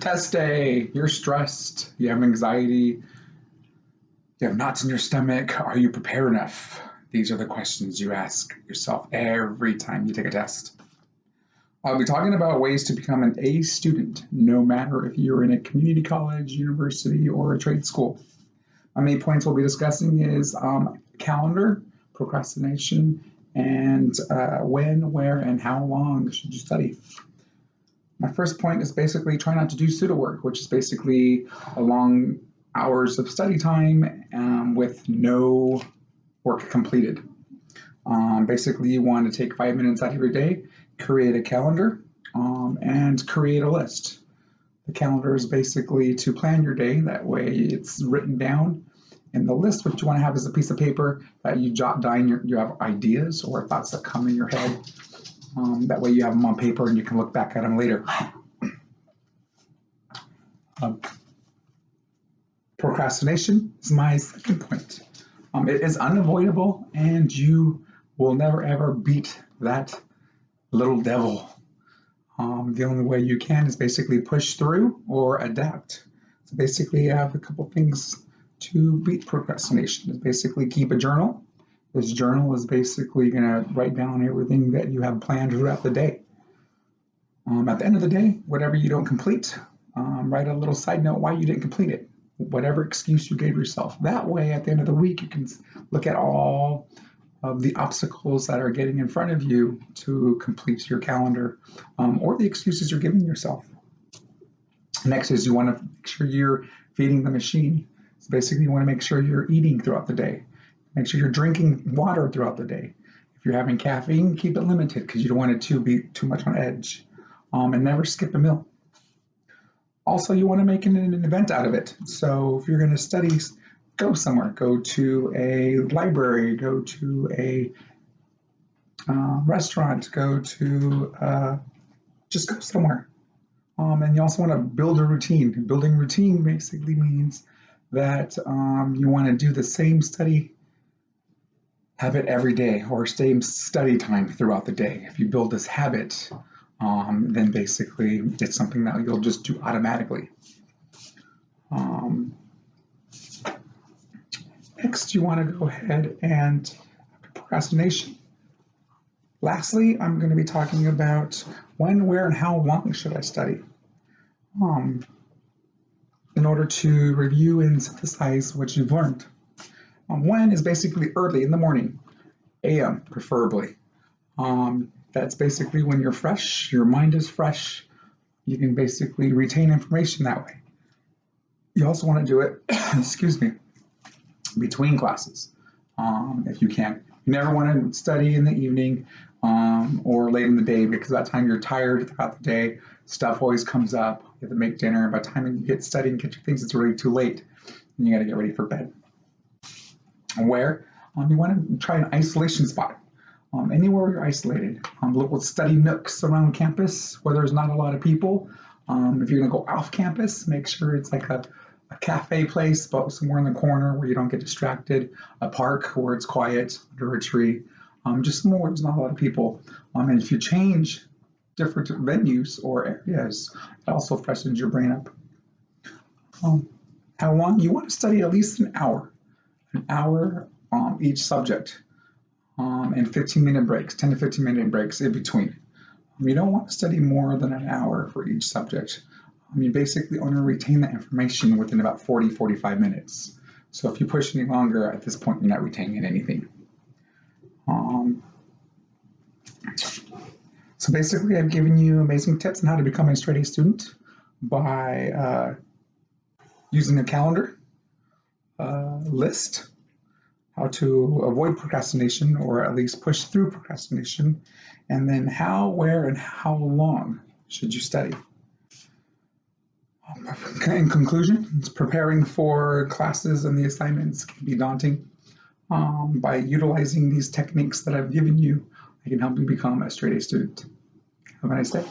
Test day, you're stressed, you have anxiety, you have knots in your stomach. Are you prepared enough? These are the questions you ask yourself every time you take a test. I'll be talking about ways to become an A student, no matter if you're in a community college, university, or a trade school. My main points we'll be discussing is calendar, procrastination, and when, where, and how long should you study. My first point is basically try not to do pseudo work, which is basically a long hours of study time with no work completed. Basically, you want to take 5 minutes out of your day, create a calendar, and create a list. The calendar is basically to plan your day. That way it's written down. And the list, what you want to have is a piece of paper that you jot down you have ideas or thoughts that come in your head. That way you have them on paper and you can look back at them later. Procrastination is my second point. It is unavoidable and you will never ever beat that little devil. The only way you can is basically push through or adapt. So basically I have a couple things to beat procrastination. Is basically keep a journal. This journal is basically going to write down everything that you have planned throughout the day. At the end of the day, whatever you don't complete, write a little side note why you didn't complete it. Whatever excuse you gave yourself. That way, at the end of the week, you can look at all of the obstacles that are getting in front of you to complete your calendar or the excuses you're giving yourself. Next is you want to make sure you're feeding the machine. So basically, you want to make sure you're eating throughout the day. Make sure you're drinking water throughout the day. If you're having caffeine, keep it limited because you don't want it to be too much on edge. And never skip a meal. Also, you want to make an event out of it. So if you're going to study, go somewhere. Go to a library, go to a restaurant, just go somewhere. And you also want to build a routine. Building routine basically means that you want to do the same study habit every day or same study time throughout the day. If you build this habit, then basically it's something that you'll just do automatically. Next, you want to go ahead and procrastination. Lastly, I'm going to be talking about when, where, and how long should I study in order to review and synthesize what you've learned. When is basically early in the morning, AM preferably. That's basically when you're fresh, your mind is fresh, you can basically retain information that way. You also want to do it, between classes, if you can. You never want to study in the evening or late in the day because at that time you're tired throughout the day, stuff always comes up, you have to make dinner, and by the time you get studying and get your things, it's already too late, and you got to get ready for bed. Where? You want to try an isolation spot. Anywhere you're isolated. Local study nooks around campus where there's not a lot of people. If you're going to go off campus, make sure it's like a cafe place, but somewhere in the corner where you don't get distracted. A park where it's quiet, under a tree. Just somewhere where there's not a lot of people. And if you change different venues or areas, it also freshens your brain up. How long? You want to study at least an hour. An hour each subject. And 15-minute breaks, 10 to 15-minute breaks in between. You don't want to study more than an hour for each subject. You basically want to retain that information within about 40, 45 minutes. So if you push any longer, at this point, you're not retaining anything. So basically, I've given you amazing tips on how to become a straight A student by using a calendar, list, how to avoid procrastination or at least push through procrastination, and then how, where, and how long should you study. In conclusion, preparing for classes and the assignments can be daunting. By utilizing these techniques that I've given you, I can help you become a straight A student. Have a nice day.